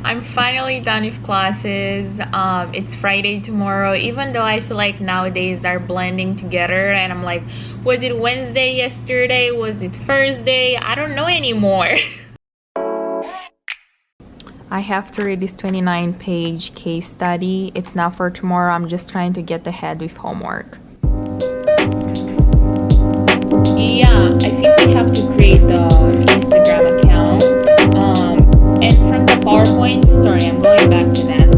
I'm finally done with classes. It's Friday tomorrow, even though I feel like nowadays are blending together and I'm like, was it Wednesday yesterday? Was it Thursday? I don't know anymore. I have to read this 29-page case study. It's not for tomorrow. I'm just trying to get ahead with homework. Yeah, I think we have to create the Instagram account. And from the PowerPoint, sorry, I'm going back to that.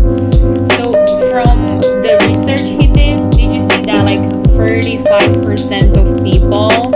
So from the research he did you see that like 35% of people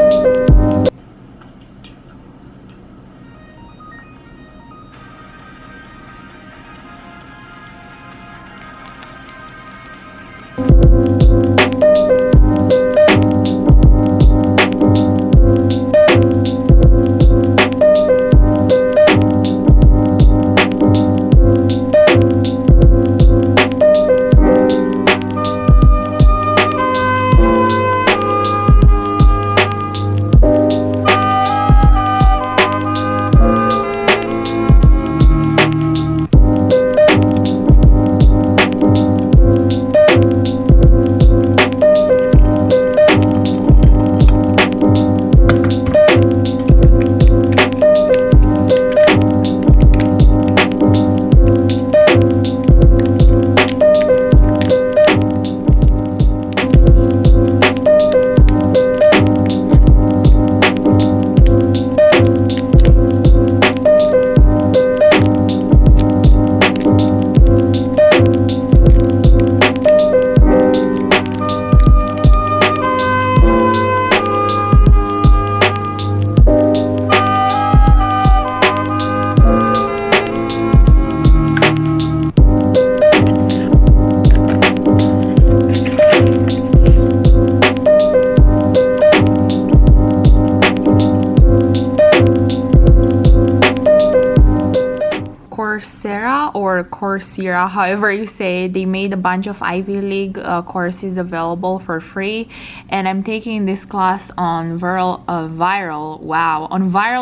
Coursera or Coursera, however you say, they made a bunch of Ivy League courses available for free, and I'm taking this class on viral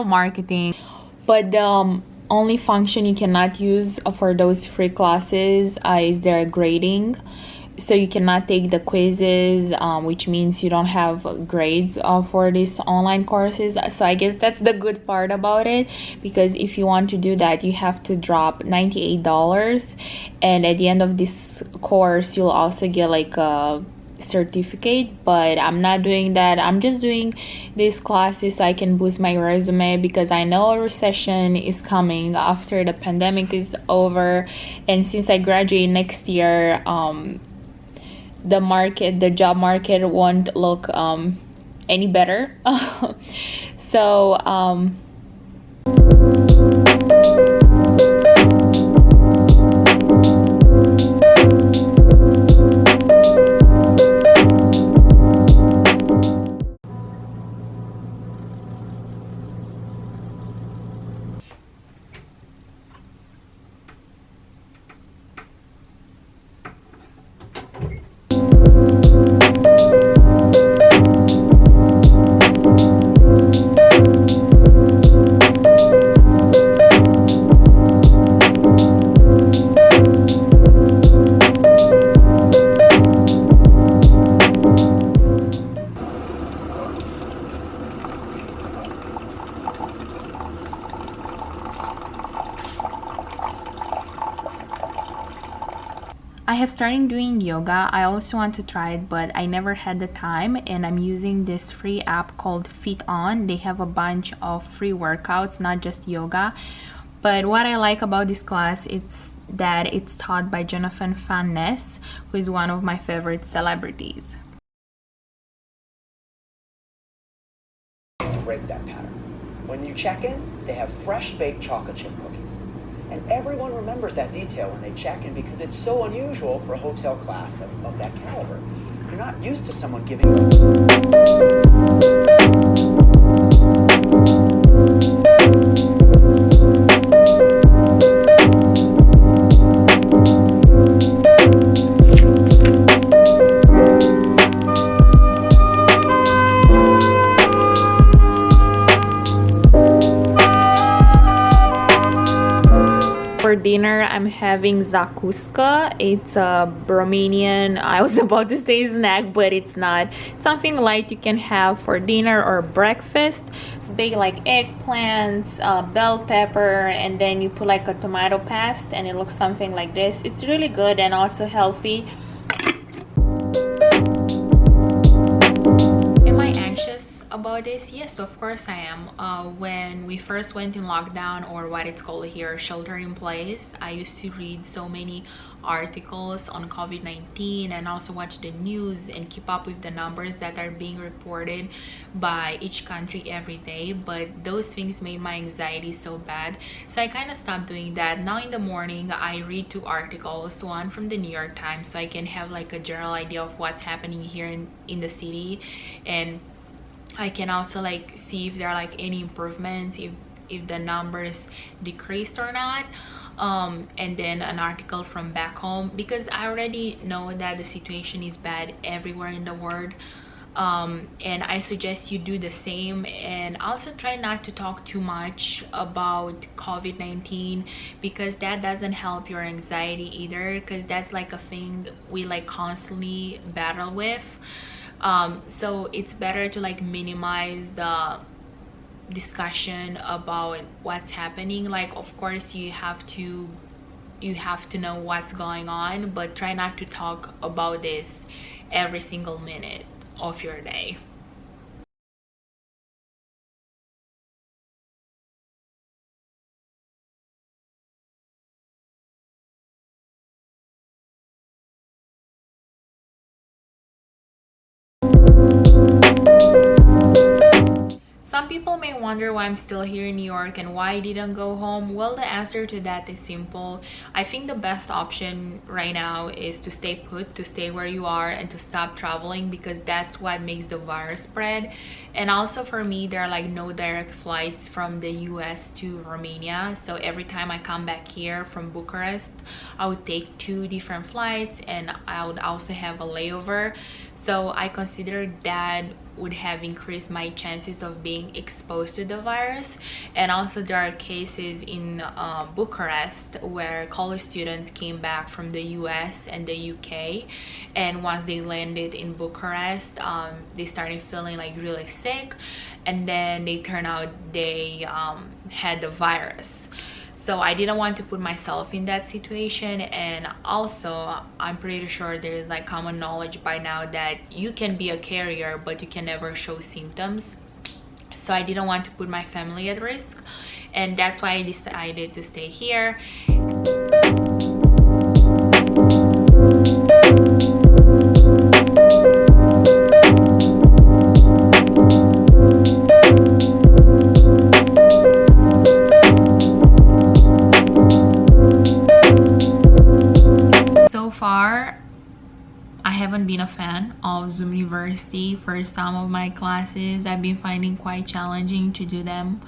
marketing. But the only function you cannot use for those free classes is their grading. So you cannot take the quizzes, which means you don't have grades for these online courses. So I guess that's the good part about it, because if you want to do that, you have to drop $98, and at the end of this course you'll also get like a certificate. But I'm not doing that. I'm just doing these classes so I can boost my resume, because I know a recession is coming after the pandemic is over, and since I graduate next year, the job market won't look any better. So I have started doing yoga. I also want to try it, but I never had the time, and I'm using this free app called Fit On. They have a bunch of free workouts, not just yoga. But what I like about this class is that it's taught by Jonathan Van Ness, who is one of my favorite celebrities. Break that pattern. When you check in, they have fresh baked chocolate chip cookies. And everyone remembers that detail when they check in, because it's so unusual for a hotel class of that caliber. You're not used to someone giving for dinner, I'm having zakuska. It's a Romanian, I was about to say snack, but it's not. It's something light you can have for dinner or breakfast. It's baked like eggplants, bell pepper, and then you put like a tomato paste, and it looks something like this. It's really good and also healthy. Am I anxious about this? Yes, of course I am. When we first went in lockdown, or what it's called here, shelter in place, I used to read so many articles on COVID-19 and also watch the news and keep up with the numbers that are being reported by each country every day. But those things made my anxiety so bad, so I kind of stopped doing that. Now in the morning I read two articles, one from the New York Times, so I can have like a general idea of what's happening here in the city, and I can also like see if there are like any improvements, if the numbers decreased or not. And then an article from back home, because I already know that the situation is bad everywhere in the world. And I suggest you do the same, and also try not to talk too much about COVID-19, because that doesn't help your anxiety either, because that's like a thing we like constantly battle with. So it's better to like minimize the discussion about what's happening. Like, of course you have to know what's going on, but try not to talk about this every single minute of your day. Some people may wonder why I'm still here in New York and why I didn't go home. Well, the answer to that is simple. I think the best option right now is to stay put, to stay where you are, and to stop traveling, because that's what makes the virus spread. And also for me, there are like no direct flights from the US to Romania. So every time I come back here from Bucharest, I would take two different flights, and I would also have a layover. So I consider that would have increased my chances of being exposed to the virus. And also there are cases in Bucharest where college students came back from the US and the UK, and once they landed in Bucharest, they started feeling like really sick, and then they turned out they had the virus. So I didn't want to put myself in that situation. And also I'm pretty sure there is like common knowledge by now that you can be a carrier but you can never show symptoms. So I didn't want to put my family at risk, and that's why I decided to stay here. So far, I haven't been a fan of Zoom University. For some of my classes, I've been finding quite challenging to do them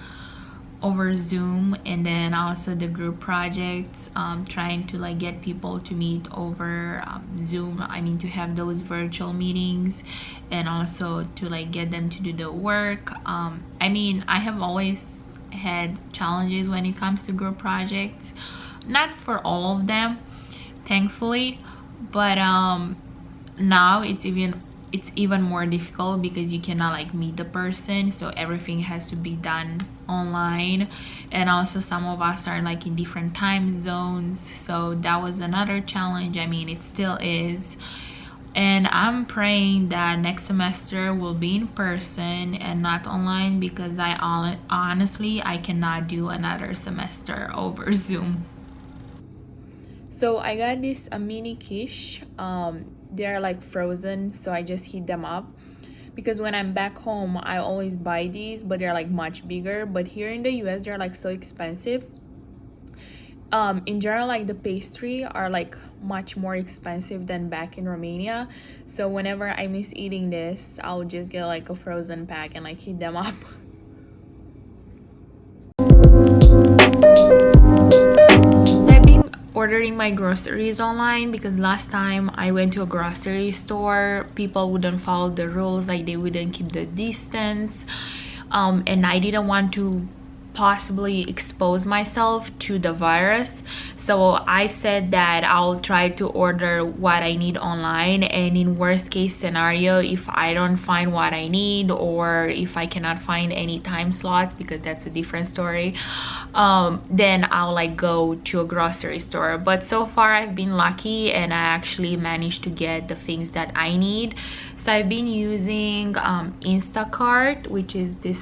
over Zoom, and then also the group projects, trying to like get people to meet over Zoom. I mean, to have those virtual meetings, and also to like get them to do the work. I mean, I have always had challenges when it comes to group projects, not for all of them, thankfully, but now it's even more difficult because you cannot like meet the person, so everything has to be done online. And also some of us are like in different time zones, so that was another challenge. I mean, it still is. And I'm praying that next semester will be in person and not online, because honestly I cannot do another semester over Zoom. So I got this mini quiche. They're like frozen, so I just heat them up, because when I'm back home I always buy these, but they're like much bigger. But here in the US they're like so expensive. In general, like the pastry are like much more expensive than back in Romania. So whenever I miss eating this, I'll just get like a frozen pack and like heat them up. Ordering my groceries online, because last time I went to a grocery store, people wouldn't follow the rules, like they wouldn't keep the distance, and I didn't want to possibly expose myself to the virus. So I said that I'll try to order what I need online, and in worst case scenario, if I don't find what I need, or if I cannot find any time slots, because that's a different story, then I'll like go to a grocery store. But so far I've been lucky and I actually managed to get the things that I need. So I've been using Instacart, which is this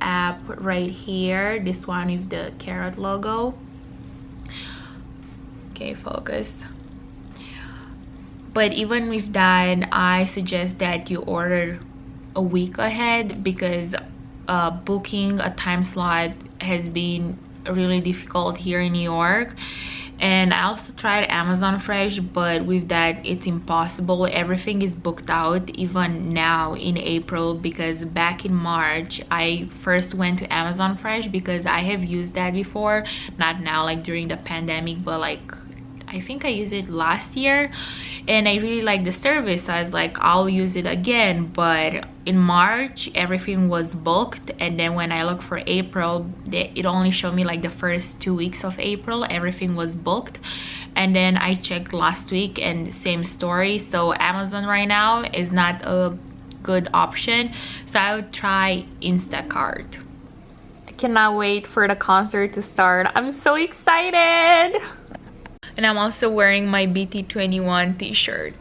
app right here, this one with the carrot logo. Okay, focus. But even with that, I suggest that you order a week ahead, because booking a time slot has been really difficult here in New York. And I also tried Amazon Fresh, but with that it's impossible. Everything is booked out even now in April, because back in March I first went to Amazon Fresh because I have used that before, not now like during the pandemic, but like I think I used it last year and I really like the service. So I was like, I'll use it again. But in March everything was booked, and then when I looked for April, it only showed me like the first 2 weeks of April, everything was booked. And then I checked last week and same story. So Amazon right now is not a good option, so I would try Instacart. I cannot wait for the concert to start. I'm so excited. And I'm also wearing my BT21 t-shirt.